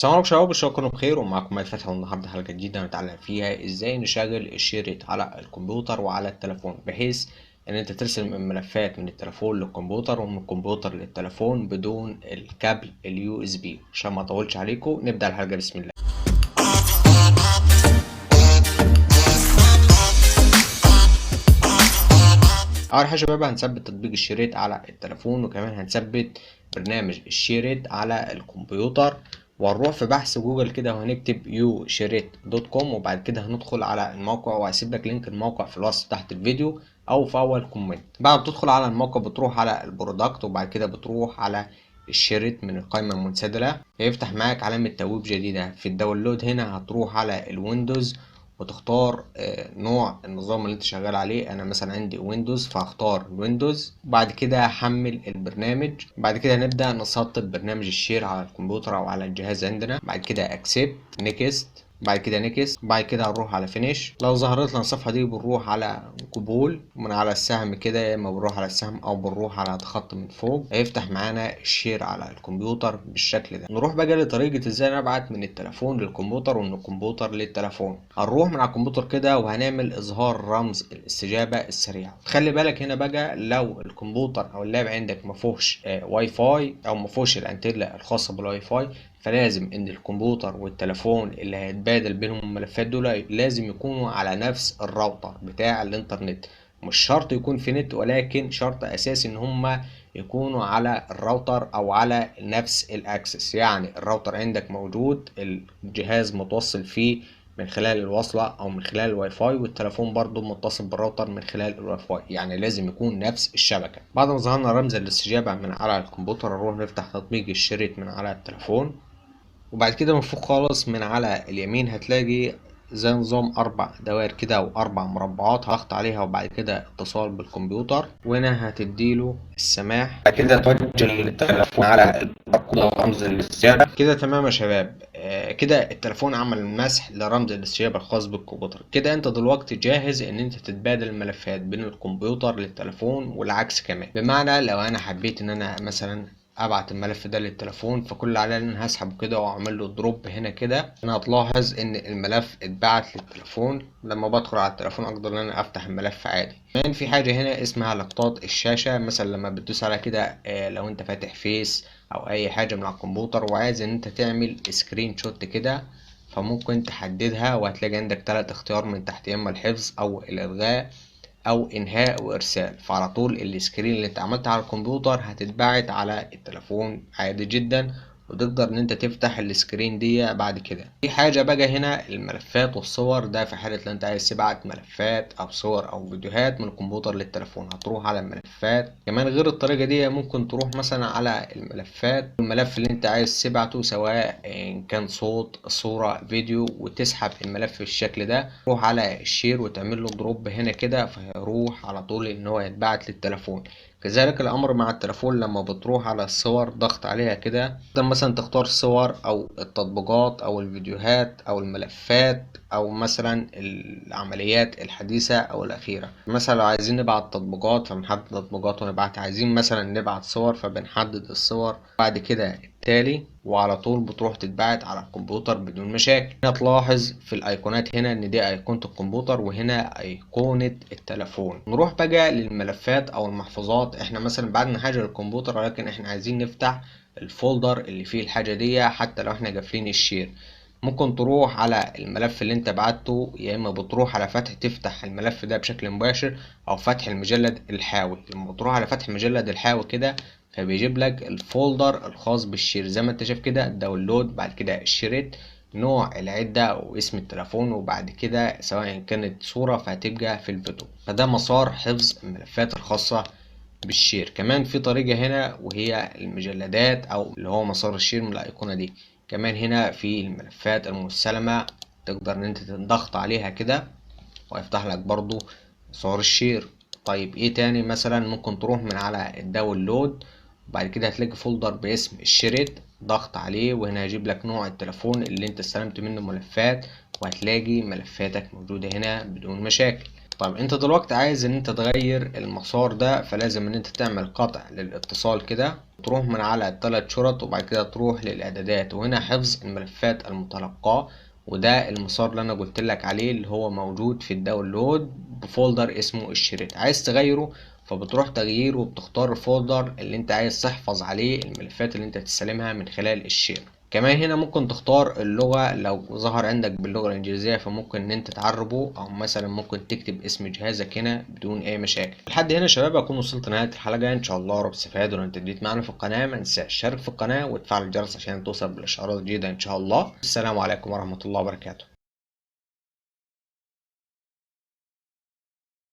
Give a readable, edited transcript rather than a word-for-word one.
السلام عليكم شباب، بشرى تكونوا بخير ومعاكم مايك فتحي. والنهارده حلقة جديدة هنتعلم فيها ازاي نشغل الشريط على الكمبيوتر وعلى التليفون، بحيث ان انت ترسل الملفات من التليفون للكمبيوتر ومن الكمبيوتر للتليفون بدون الكابل اليو اس بي. عشان ما اطولش عليكم نبدأ الحلقة بسم الله. اول حاجة يا شباب هنثبت تطبيق الشريط على التليفون، وكمان هنثبت برنامج الشريط على الكمبيوتر. وهنروح في بحث جوجل كده وهنكتب يو شريط دوت كوم، وبعد كده هندخل على الموقع، وهسيب لك لينك الموقع في الوصف تحت الفيديو او في اول كومنت. بعد ما تدخل على الموقع بتروح على البرودكت، وبعد كده بتروح على الشريط من القائمة المنسدلة، هيفتح معاك علامة تويب جديدة. في الداونلود هنا هتروح على الويندوز وتختار نوع النظام اللي انت شغال عليه. انا مثلا عندي ويندوز فهختار ويندوز. بعد كده هحمل البرنامج. بعد كده نبدأ نسطب برنامج الشير على الكمبيوتر او على الجهاز عندنا. بعد كده اكسبت نيكست، بعد كده نيكست، بعد كده هنروح على فينيش. لو ظهرت لنا الصفحه دي بنروح على قبول من على السهم كده، يا اما بنروح على السهم او بنروح على خط من فوق، هيفتح معانا الشير على الكمبيوتر بالشكل ده. نروح بقى لطريقه ازاي نبعت من التليفون للكمبيوتر ومن الكمبيوتر للتليفون. هنروح من على الكمبيوتر كده وهنعمل اظهار رمز الاستجابه السريعه. خلي بالك هنا بقى لو الكمبيوتر او اللاب عندك ما فيهوش واي فاي او ما فيهوش الانتنه الخاصه بالواي فاي، فلازم ان الكمبيوتر والتليفون اللي هيتبادل بينهم الملفات دول لازم يكونوا على نفس الراوتر بتاع الانترنت. مش شرط يكون في نت، ولكن شرط اساسي ان هما يكونوا على الراوتر او على نفس الاكسس. يعني الراوتر عندك موجود، الجهاز متوصل فيه من خلال الوصلة او من خلال الواي فاي، والتليفون برضو متصل بالراوتر من خلال الواي فاي، يعني لازم يكون نفس الشبكة. بعد ما ظهرنا رمز الاستجابة من على الكمبيوتر نروح نفتح تطبيق الشريط من على التليفون. وبعد كده من فوق خالص من على اليمين هتلاقي زي نظام اربع دوائر كده او اربع مربعات، هضغط عليها وبعد كده اتصال بالكمبيوتر، وهنا هتديله السماح. بعد كده توجه التليفون على الباركود او رمز الاستجابة. كده تمام يا شباب. كده التليفون عمل مسح لرمز الاستجابة الخاص بالكمبيوتر. كده انت دلوقتي جاهز ان انت تتبادل الملفات بين الكمبيوتر للتليفون والعكس كمان. بمعنى لو انا حبيت ان انا مثلا ابعت الملف ده للتليفون، فكل اللي عليا ان انا هسحبه كده واعمل له دروب هنا كده. انا هتلاحظ ان الملف اتبعت للتليفون. لما بدخل على التليفون اقدر ان انا افتح الملف عادي. كمان في حاجه هنا اسمها لقطات الشاشه، مثلا لما بتدوس على كده لو انت فاتح فيس او اي حاجه من على الكمبيوتر وعايز ان انت تعمل سكرين شوت كده، فممكن تحددها وهتلاقي عندك 3 اختيار من تحت، يا اما الحفظ او الالغاء او انهاء وارسال. فعلى طول السكرين اللي انت عملتها على الكمبيوتر هتتبعت على التليفون عادي جدا، وتقدر ان انت تفتح السكرين دي بعد كده. في حاجة بقى هنا الملفات والصور، ده في حالة لو انت عايز تبعت ملفات او صور او فيديوهات من الكمبيوتر للتليفون هتروح على الملفات. كمان غير الطريقة دي ممكن تروح مثلا على الملفات، الملف اللي انت عايز تبعته سواء ان كان صوت صورة فيديو، وتسحب الملف بالشكل ده. تروح على الشير وتعمل له دروب هنا كده، فهيروح على طول ان هو يتبعت للتليفون. كذلك الامر مع التليفون، لما بتروح على الصور ضغط عليها كده تقدر مثلا تختار صور او التطبيقات او الفيديوهات او الملفات او مثلا العمليات الحديثة او الاخيرة. مثلا لو عايزين نبعت تطبيقات فبنحدد تطبيقات ونبعت، عايزين مثلا نبعت صور فبنحدد الصور. بعد كده التالي، وعلى طول بتروح تتبعت على الكمبيوتر بدون مشاكل. هنا تلاحظ في الايقونات هنا ان دي ايقونة الكمبيوتر وهنا ايقونة التليفون. نروح بقى للملفات او المحفوظات. احنا مثلا بعدنا حاجة للكمبيوتر ولكن احنا عايزين نفتح الفولدر اللي فيه الحاجة دي حتى لو احنا قافلين الشير. ممكن تروح على الملف اللي انت بعته، يا اما بتروح على فتح تفتح الملف ده بشكل مباشر، او فتح المجلد الحاوي. لما تروح على فتح المجلد الحاوي كده فبيجيب لك الفولدر الخاص بالشير زي ما انت شايف كده، داونلود، بعد كده الشريط، نوع العدة واسم التليفون، وبعد كده سواء كانت صورة فهتبقى في الفيديو. فده مسار حفظ الملفات الخاصة بالشير. كمان في طريقة هنا وهي المجلدات او اللي هو مسار الشير من الايقونة دي. كمان هنا في الملفات المستلمة تقدر ان انت تضغط عليها كده ويفتح لك برضو صور الشير. طيب ايه تاني؟ مثلا ممكن تروح من على الداونلود وبعد كده هتلاقي فولدر باسم الشريط، ضغط عليه وهنا هيجيب لك نوع التليفون اللي انت استلمت منه ملفات، وهتلاقي ملفاتك موجودة هنا بدون مشاكل. طيب انت دلوقتي عايز ان انت تغير المسار ده، فلازم ان انت تعمل قطع للاتصال كده، تروح من على الثلاث شرط وبعد كده تروح للاعدادات، وهنا حفظ الملفات المتلقاة، وده المسار اللي انا قلت لك عليه اللي هو موجود في الداونلود بفولدر اسمه الشريط. عايز تغيره فبتروح تغيير وبتختار الفولدر اللي انت عايز تحفظ عليه الملفات اللي انت تستلمها من خلال الشير. كمان هنا ممكن تختار اللغة، لو ظهر عندك باللغة الإنجليزية فممكن إن أنت تعربه، أو مثلا ممكن تكتب اسم جهازك هنا بدون أي مشاكل. لحد هنا يا شباب أكون وصلت لنهاية الحلقة، إن شاء الله رب استفاد. ولو أنت جديد معانا في القناة ما تنساش تشترك في القناة وتفعل الجرس عشان توصل بالإشعارات الجديدة إن شاء الله. السلام عليكم ورحمة الله وبركاته.